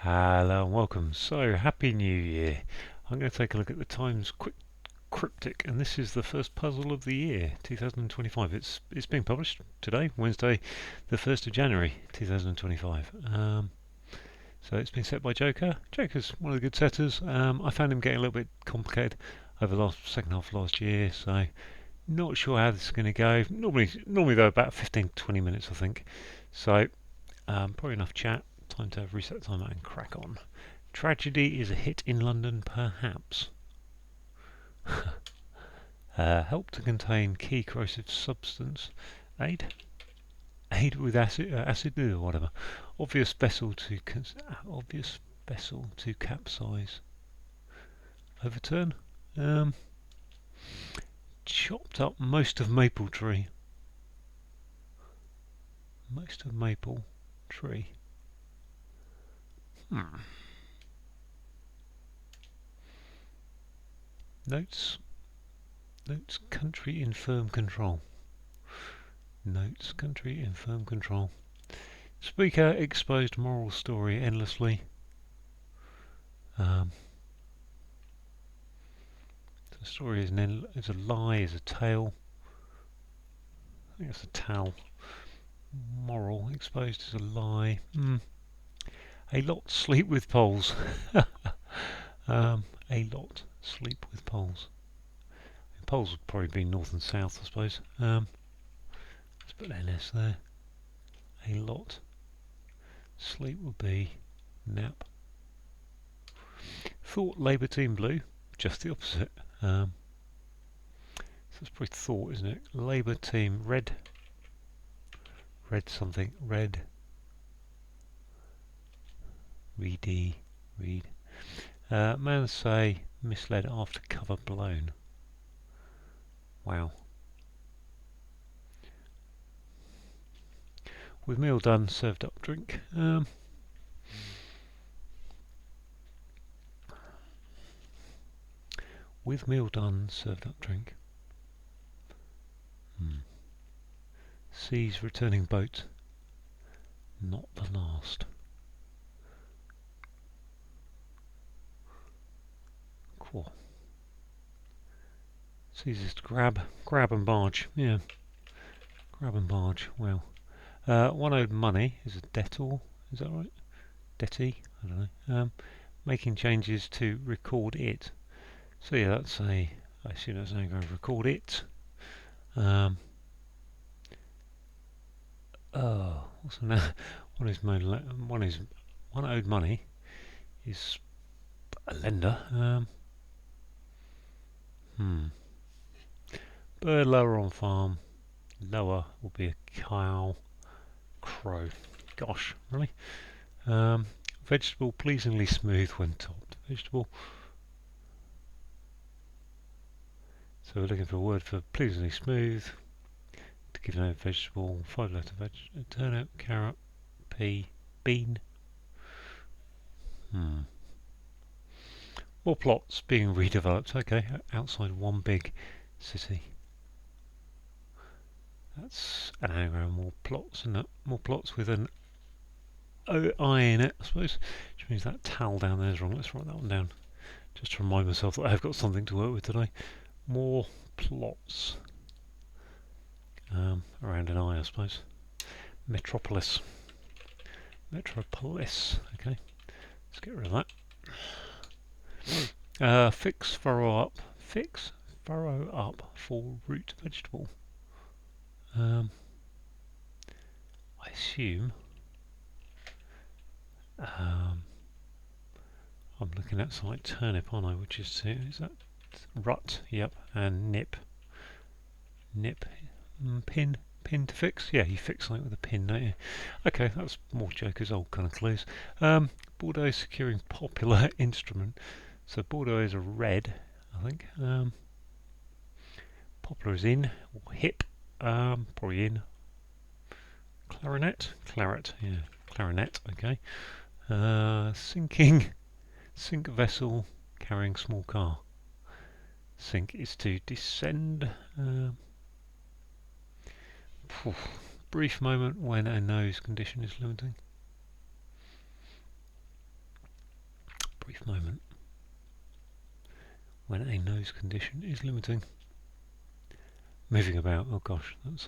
Hello and welcome. So, Happy New Year. I'm going to take a look at the Times Cryptic, and this is the first puzzle of the year, 2025. It's being published today, Wednesday, the 1st of January, 2025. So it's been set by Joker. Joker's one of the good setters. I found him getting a little bit complicated over the second half of last year, so not sure how this is going to go. Normally though, about 15 to 20 minutes, I think. So, probably enough chat. Time to reset the timer and crack on. Tragedy is a hit in London, perhaps. Help to contain key corrosive substance. Aid? Aid with acid or whatever. Obvious vessel to capsize. Overturn? Chopped up most of maple tree. Most of maple tree. Notes. Notes country in firm control. Notes country in firm control. Speaker exposed moral story endlessly. The story is a lie, is a tale. I think it's a towel. Moral exposed is a lie. A lot sleep with poles. A lot sleep with poles. Poles would probably be north and south, I suppose. Let's put an S there. A lot. Sleep would be nap. Thought Labour Team Blue. Just the opposite. So it's probably thought, isn't it? Labour Team Red. Red something. Red. Read. Man say misled after cover blown. Wow. With meal done, served up drink. With meal done, served up drink. Seas returning boat. Not the last. Cool. Seas to grab and barge. Yeah. Grab and barge. Well. One owed money is a debtor. Is that right? Debtee? I don't know. Making changes to record it. So yeah, that's I assume that's an anagram. Record it. What's the one owed money is a lender. Bird lower on farm. Lower will be a cow. Crow. Gosh, really? Vegetable pleasingly smooth when topped. Vegetable. So we're looking for a word for pleasingly smooth. To give no vegetable, 5-letter vegetable. Turnip, carrot, pea, bean. More plots being redeveloped. Okay, outside one big city. That's an anagram. More plots, and more plots with an O-I in it, I suppose. Which means that towel down there is wrong. Let's write that one down. Just to remind myself that I've got something to work with today. More plots. Around an I suppose. Metropolis. Metropolis. Okay. Let's get rid of that. Fix furrow up. Fix furrow up for root vegetable. I assume I'm looking at something like turnip, aren't I? Which is that rut? Yep. And nip. Pin to fix. Yeah, you fix something with a pin, don't you? Okay, that's more Joker's old kind of clues. Bordeaux securing popular instrument. So Bordeaux is a red, I think. Popular is in, or hip, probably in. Clarinet, claret, yeah, clarinet. Okay. Sink vessel carrying small car. Sink is to descend. Brief moment when a nose condition is limiting. brief moment when a nose condition is limiting. Moving about, oh gosh, that's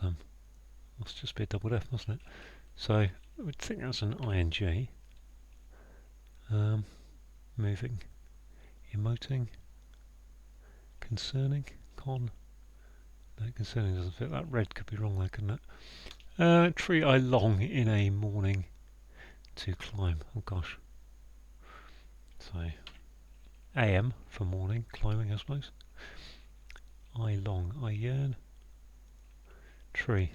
must just be a double F, mustn't it? So I would think that's an ing. Moving, emoting, concerning, con. No, concerning doesn't fit. That red could be wrong there, couldn't it? Tree I long in a morning to climb. Oh gosh. So AM for morning, climbing I suppose. I long, I yearn. Tree.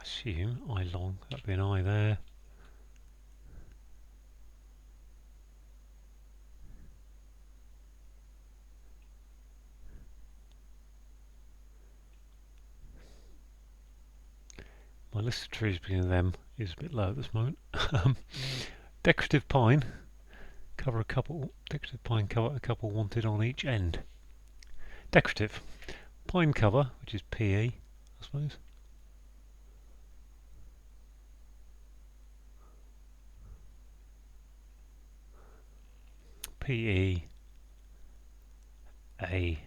Assume I long, that'd be an I there. My list of trees beginning with them is a bit low at this moment. Decorative pine, cover a couple. Decorative pine cover a couple wanted on each end. Decorative pine cover, which is PE, I suppose. PE A2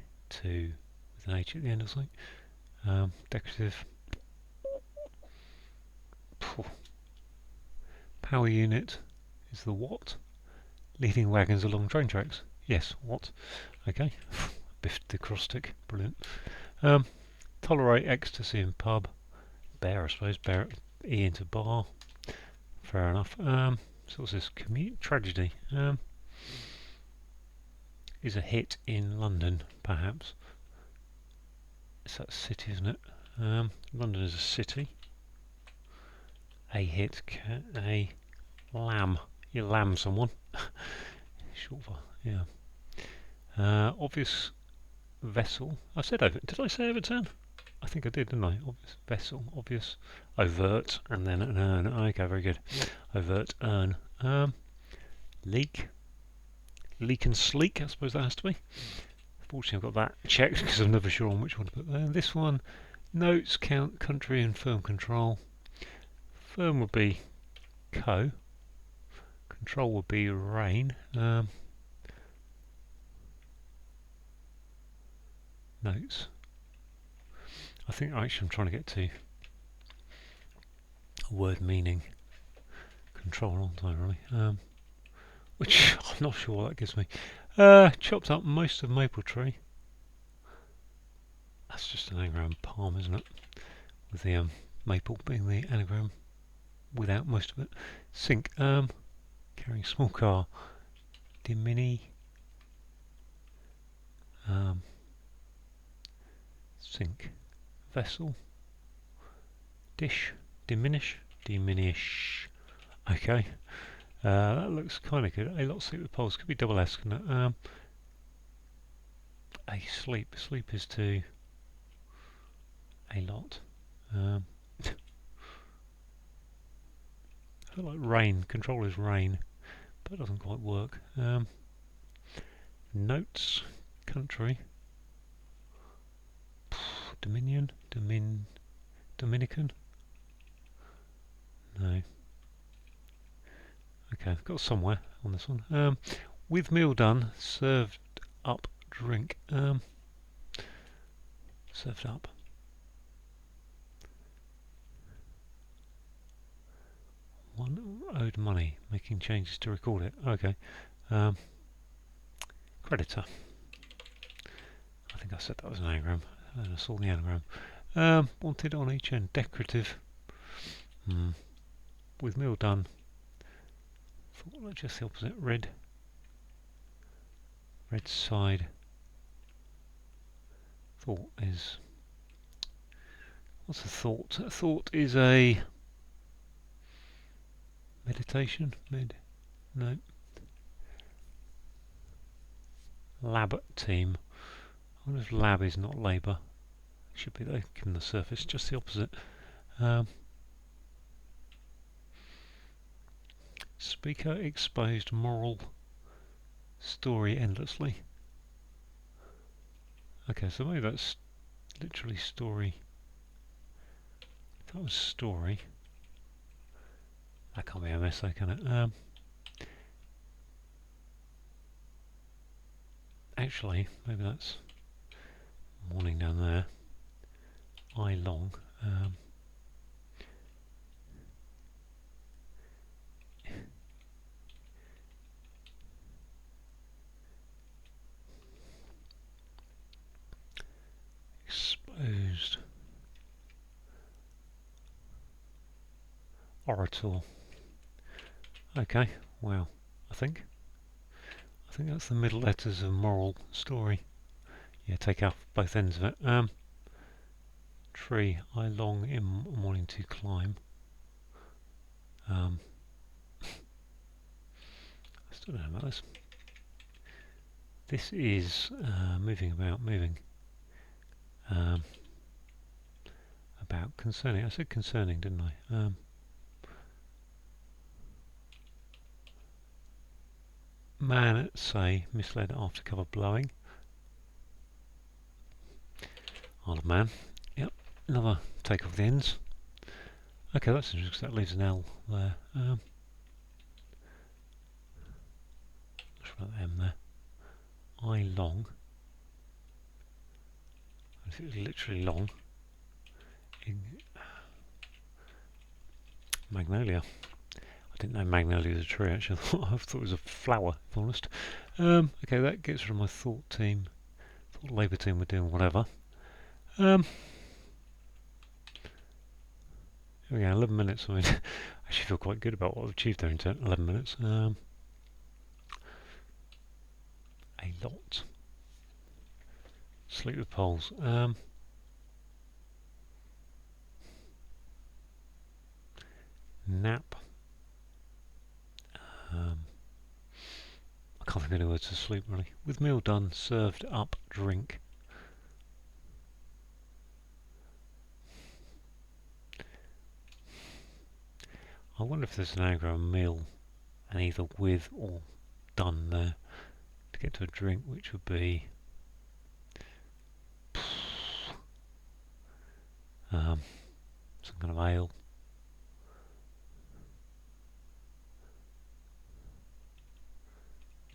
with an H at the end or something. Decorative power unit is the watt. Leading wagons along train tracks. Yes, watt. Okay. Biffed the acrostic. Brilliant. Tolerate ecstasy in pub. Bear, I suppose. Bear E into bar. Fair enough. So what's this? Commute tragedy. Is a hit in London, perhaps. It's that city, isn't it? London is a city. A hit. A lamb. You lamb someone. Short for, yeah. Obvious vessel. I said over. Did I say overturn? I think I did, didn't I? Obvious vessel. Obvious. Overt. And then an urn. Okay, very good. Overt urn. Leak. Leak and sleek, I suppose that has to be. Fortunately, I've got that checked because I'm never sure on which one to put there. This one, notes, count, country, and firm control. Firm would be co. Control would be rain. Notes. I think actually I'm trying to get to a word meaning. Control, aren't I, really? Which I'm not sure what that gives me. Chopped up most of maple tree. That's just an anagram palm, isn't it? With the maple being the anagram without most of it. Sink. Carrying small car. Dimini. Sink. Vessel. Dish. Diminish. Diminish. Okay. That looks kind of good. A lot sleep with poles. Could be double S, couldn't it? A sleep. Sleep is to a lot. I feel like rain. Control is rain. But it doesn't quite work. Notes. Country. Dominion. Dominican. No. Okay, I've got somewhere on this one. With meal done, served up drink. Served up. One owed money, making changes to record it. Okay. Creditor. I think I said that was an anagram. I saw the anagram. Wanted on each end. Decorative. With meal done. Thought just the opposite. Red. Red side. Thought is. What's a thought? A thought is a meditation. No. Lab team. I wonder if lab is not labour. Should be though, given the surface. Just the opposite. Speaker exposed moral story endlessly. Okay, so maybe that's literally story. If that was story, that can't be MS though, can it? actually, maybe that's morning down there. I long. Exposed. Orator. Okay, well, I think that's the middle letters of moral story. Yeah, take out both ends of it. Tree, I long in morning to climb. I still don't know about this. This is moving about, moving. About concerning. I said concerning, didn't I? Man at say misled after cover blowing. Isle of Man. Yep, another take off the ends. Okay, that's interesting because that leaves an L there. Let's write the M there. I long. If it was literally long. Magnolia. I didn't know magnolia was a tree actually. I thought it was a flower, if I'm honest. Okay, that gets rid of my thought team. Thought Labour team were doing whatever. Here we go, 11 minutes. I mean, I actually feel quite good about what I've achieved there in 11 minutes. A lot. Sleep with poles. Nap. I can't think of any words to sleep really. With meal done, served up, drink. I wonder if there's an anagram meal and either with or done there to get to a drink, which would be some kind of ale.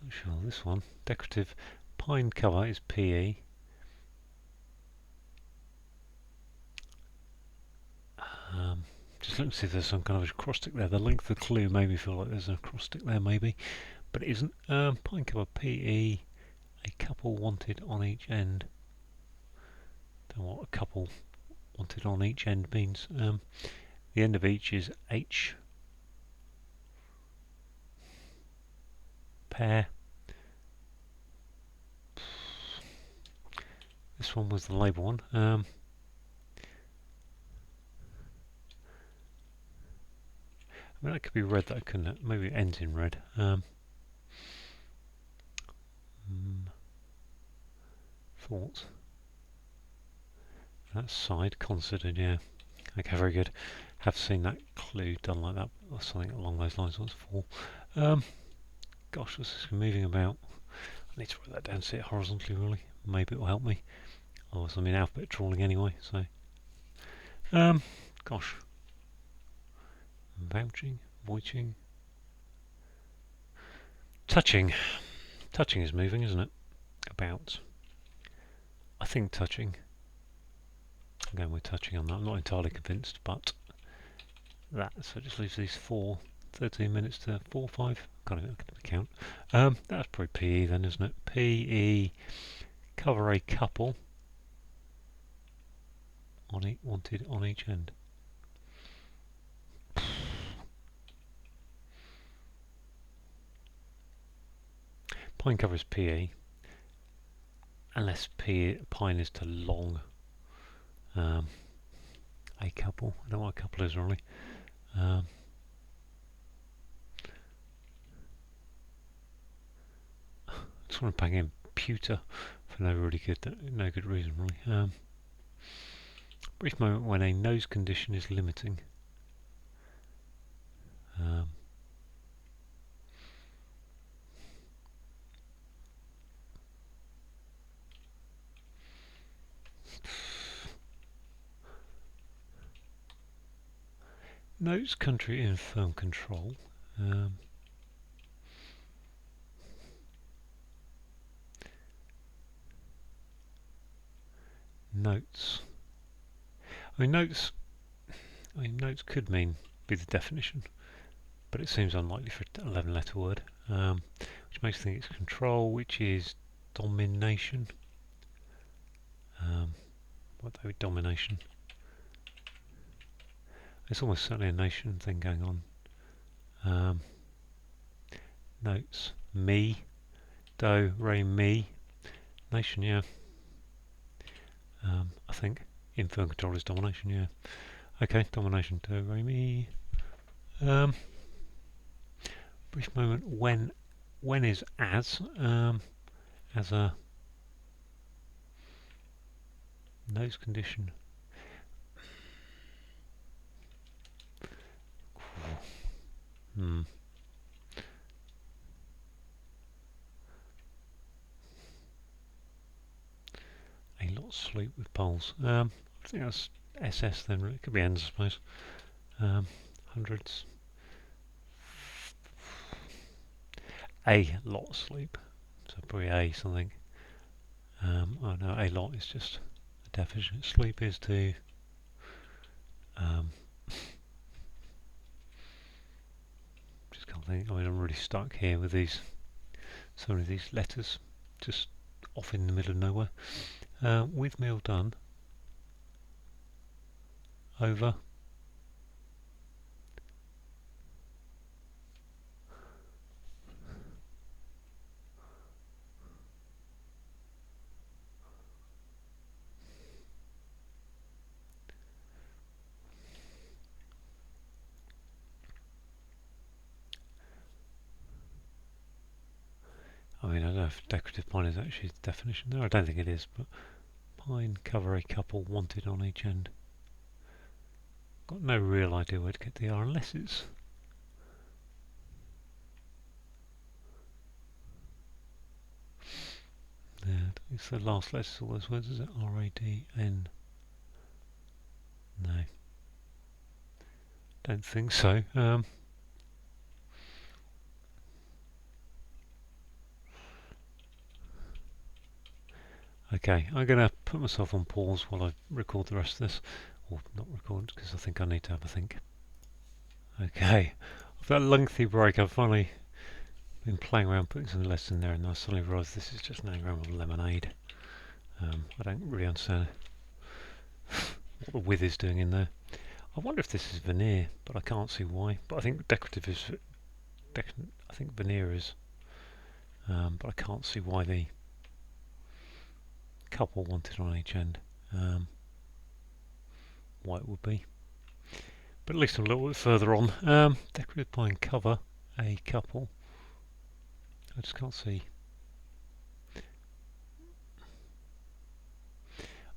Not sure this one. Decorative pine cover is PE. Just looking to see if there's some kind of acrostic there. The length of the clue made me feel like there's an acrostic there maybe, but it isn't. Pine cover PE. A couple wanted on each end. Don't know what a couple wanted on each end means. The end of each is H. Pair. This one was the Labour one. I mean, that could be red, that couldn't it? Maybe it ends in red. Thoughts. That's side considered, yeah. Okay, very good. Have seen that clue done like that, or something along those lines once before. Gosh, this is moving about. I need to write that down, see it horizontally really. Maybe it will help me. Otherwise I'm in alphabet trawling anyway, so. Gosh. Vouching, voiching. Touching. Touching is moving, isn't it? About. I think touching. I'm going with touching on that. I'm not entirely convinced, but that. So it just leaves these 13 minutes to 4, 5. Can't even count. That's probably PE then, isn't it? PE. Cover a couple. Wanted on each end. Pine cover is PE. Unless pine is to long. A couple. I don't know what a couple is really. Just want to bang in pewter for no good reason really. Brief moment when a nose condition is limiting. Notes country in firm control. Notes. Notes could be the definition, but it seems unlikely for an 11-letter word, which makes me think it's control, which is domination. What though with domination? It's almost certainly a nation thing going on. Notes. Me. Do, re, mi. Nation, yeah. I think. Infernal control is domination, yeah. Okay, domination. Do, re, mi. Brief moment. When is as a nose condition. A lot sleep with poles. I think that's SS then. It could be ends, I suppose. Hundreds. A lot sleep. So probably A something. Oh no, a lot is just a definition. Sleep is to just can't think. I mean, I'm really stuck here with these. So many of these letters just off in the middle of nowhere. With meal done. Over. I mean, I don't know if decorative pine is actually the definition there. I don't think it is, but pine cover a couple wanted on each end. Got no real idea where to get the R unless it's there. It's the last letters of all those words, is it? R-A-D-N. No. Don't think so. Okay, I'm going to put myself on pause while I record the rest of this. Or not record, because I think I need to have a think. Okay, after that lengthy break, I've finally been playing around putting some letters in there, and I suddenly realised this is just an anagram of lemonade. I don't really understand what the with is doing in there. I wonder if this is veneer, but I can't see why. But I think decorative is. I think veneer is, but I can't see why the couple wanted on each end. Why it would be. But at least I'm a little bit further on. Decorative pine cover a couple. I just can't see.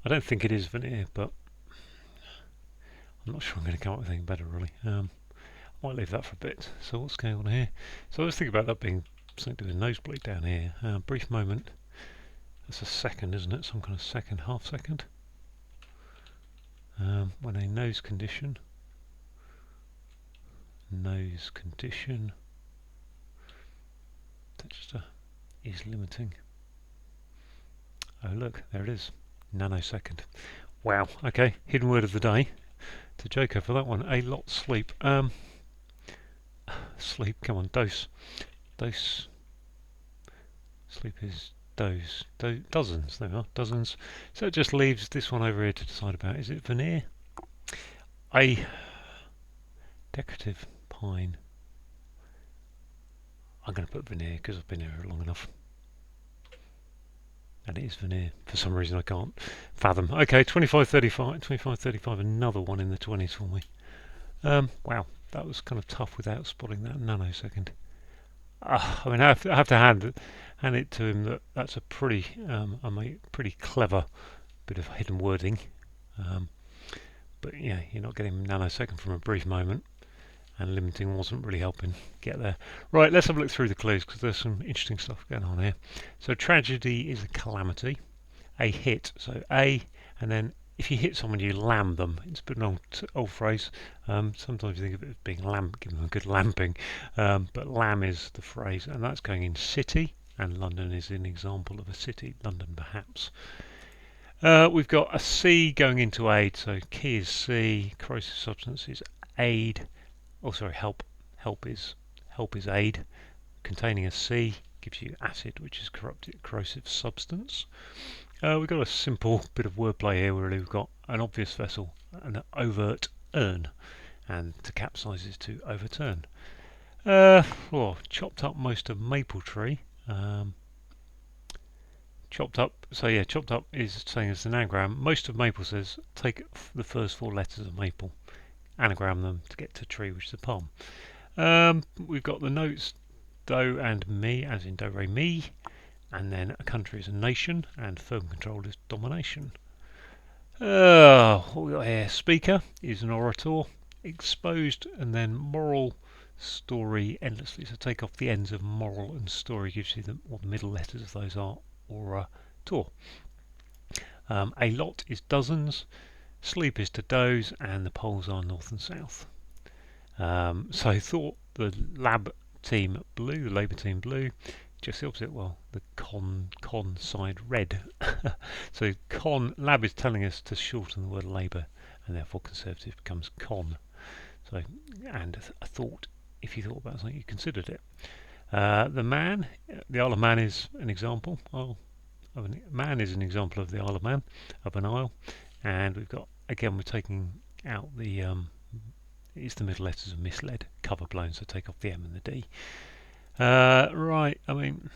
I don't think it is veneer, but I'm not sure I'm going to come up with anything better really. I might leave that for a bit. So what's going on here? So I was thinking about that being something to do with nosebleed down here. Brief moment. That's a second, isn't it? Some kind of second, half second. When a nose condition. Nose condition. That just is limiting. Oh look, there it is. Nanosecond. Wow. Okay. Hidden word of the day. To Joker for that one. A lot sleep. Sleep. Come on. Dose. Dose. Sleep is dose. Dozens. There we are. Dozens. So it just leaves this one over here to decide about. Is it veneer? A decorative pine. I'm going to put veneer because I've been here long enough. And it is veneer. For some reason I can't fathom. Okay, 25.35. 25.35. Another one in the 20s for me. Wow, that was kind of tough without spotting that nanosecond. I mean, I have to hand it to him that that's a pretty clever bit of hidden wording. But yeah, you're not getting nanosecond from a brief moment, and limiting wasn't really helping get there. Right, let's have a look through the clues because there's some interesting stuff going on here. So tragedy is a calamity, a hit. So a, and then if you hit someone, you lamb them. It's a bit an old phrase. Sometimes you think of it as being give them a good lamping, but lamb is the phrase, and that's going in city. And London is an example of a city. London, perhaps. We've got a C going into aid, so key is C, corrosive substance is aid. Oh, sorry, help. Help is aid. Containing a C gives you acid, which is corrosive substance. We've got a simple bit of wordplay here. Really, we've got an obvious vessel, an overt urn, and to capsize is to overturn. Chopped up most of maple tree. Chopped up. So yeah, chopped up is saying as an anagram. Most of maple says take the first four letters of maple, anagram them to get to tree, which is a palm. We've got the notes do and mi, as in do re mi, and then a country is a nation, and firm control is domination. What we got here? Speaker is an orator, exposed, and then moral story endlessly. So take off the ends of moral and story, gives you what the middle letters of those are, orator. A lot is dozens, sleep is to doze, and the poles are north and south. So I thought the lab team blue, the Labour team blue, just the opposite. Well, the con side red. So lab is telling us to shorten the word Labour, and therefore Conservative becomes con. So, and I thought if you thought about something, you considered it. The Isle of Man is an example. Man is an example of the Isle of Man, of an isle, and we've got again we're taking out the it's the middle letters of misled, cover blown, so take off the M and the D. Right, I mean,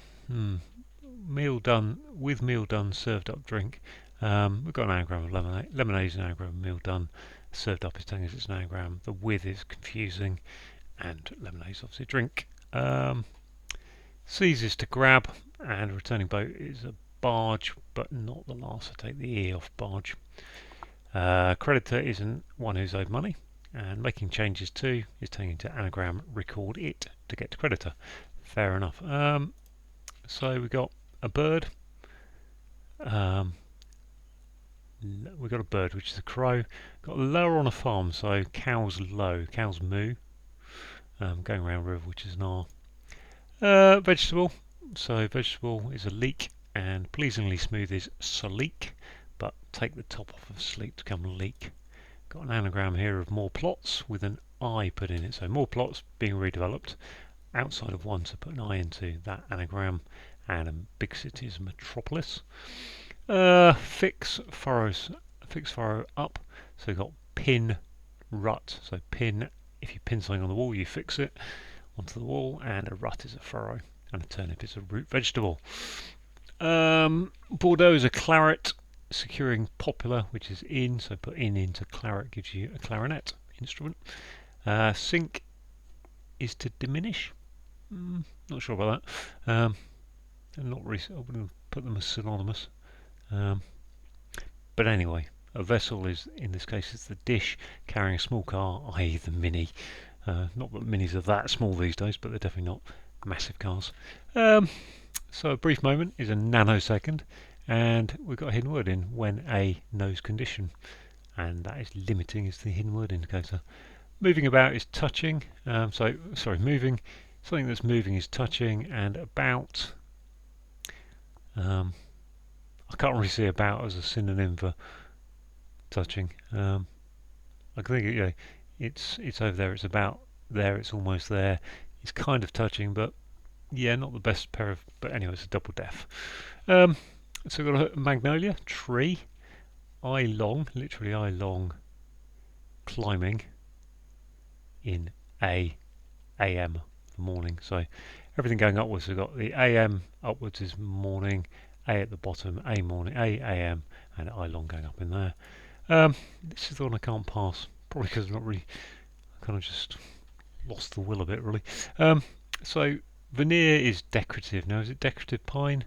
meal done, with meal done, served up drink. We've got an anagram of lemonade. Lemonade is an anagram of meal done. Served up is telling us it's an anagram. The with is confusing, and lemonade is obviously a drink. Seize is to grab, and a returning boat is a barge, but not the last, so take the E off barge. Creditor is one who's owed money, and making changes to is taking into anagram record it to get to creditor. Fair enough. So we got a bird. We got a bird, which is a crow. Got lower on a farm, so cows low, cows moo. Going around river, which is an R. Vegetable. So vegetable is a leek, and pleasingly smooth is sleek, but take the top off of sleek to become leek. Got an anagram here of more plots with an I put in it. So more plots being redeveloped outside of one, so put an I into that anagram. And a big city is a metropolis. Fix furrow up. So we've got pin, rut. So pin, if you pin something on the wall, you fix it onto the wall, and a rut is a furrow, and a turnip is a root vegetable. Bordeaux is a claret, securing popular, which is in, so put in into claret gives you a clarinet instrument. Sink is to diminish. Not sure about that. Not really, I wouldn't put them as synonymous. But anyway, a vessel is, in this case, it's the dish carrying a small car, i.e. the Mini. Not that Minis are that small these days, but they're definitely not massive cars. So a brief moment is a nanosecond, and we've got a hidden word in when a knows condition, and that is limiting is the hidden word indicator. Moving about is touching. Moving. Something that's moving is touching, and about. I can't really see about as a synonym for touching. I think it's over there. It's about there. It's almost there. It's kind of touching, but yeah, not the best pair of. But anyway, it's a double def. So we've got a magnolia tree. Literally I long, climbing in AM, the morning. So everything going upwards. We've got the AM upwards is morning, A at the bottom, A morning, AM, and I long going up in there. This is the one I can't pass, probably because I'm not really, I kind of just lost the will a bit really. So veneer is decorative. Now is it decorative pine?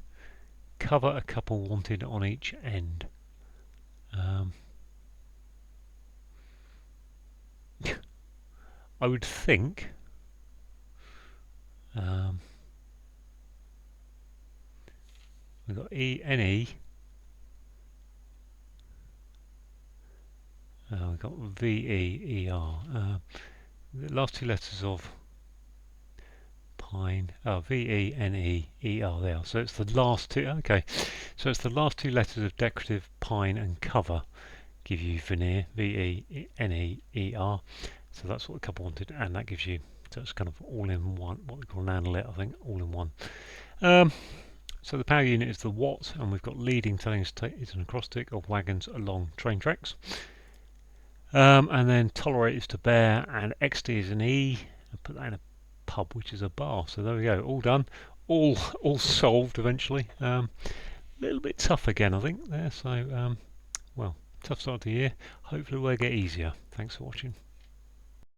Cover a couple wanted on each end. I would think we've got NE. We've got VEER. The last two letters of pine, V-E-N-E-E-R there. So it's the last two, okay, so it's the last two letters of decorative, pine and cover give you veneer, V-E-N-E-E-R. So that's what the couple wanted, and that gives you, so it's kind of all in one, what we call an analyte, I think, all in one. So the power unit is the watt, and we've got leading telling us it's an acrostic of wagons along train tracks. And then tolerate is to bear, and XD is an E. I'll put that in a pub, which is a bar. So there we go, all done, all solved eventually. A little bit tough again, I think, there. So, well, tough start to the year. Hopefully we'll get easier. Thanks for watching.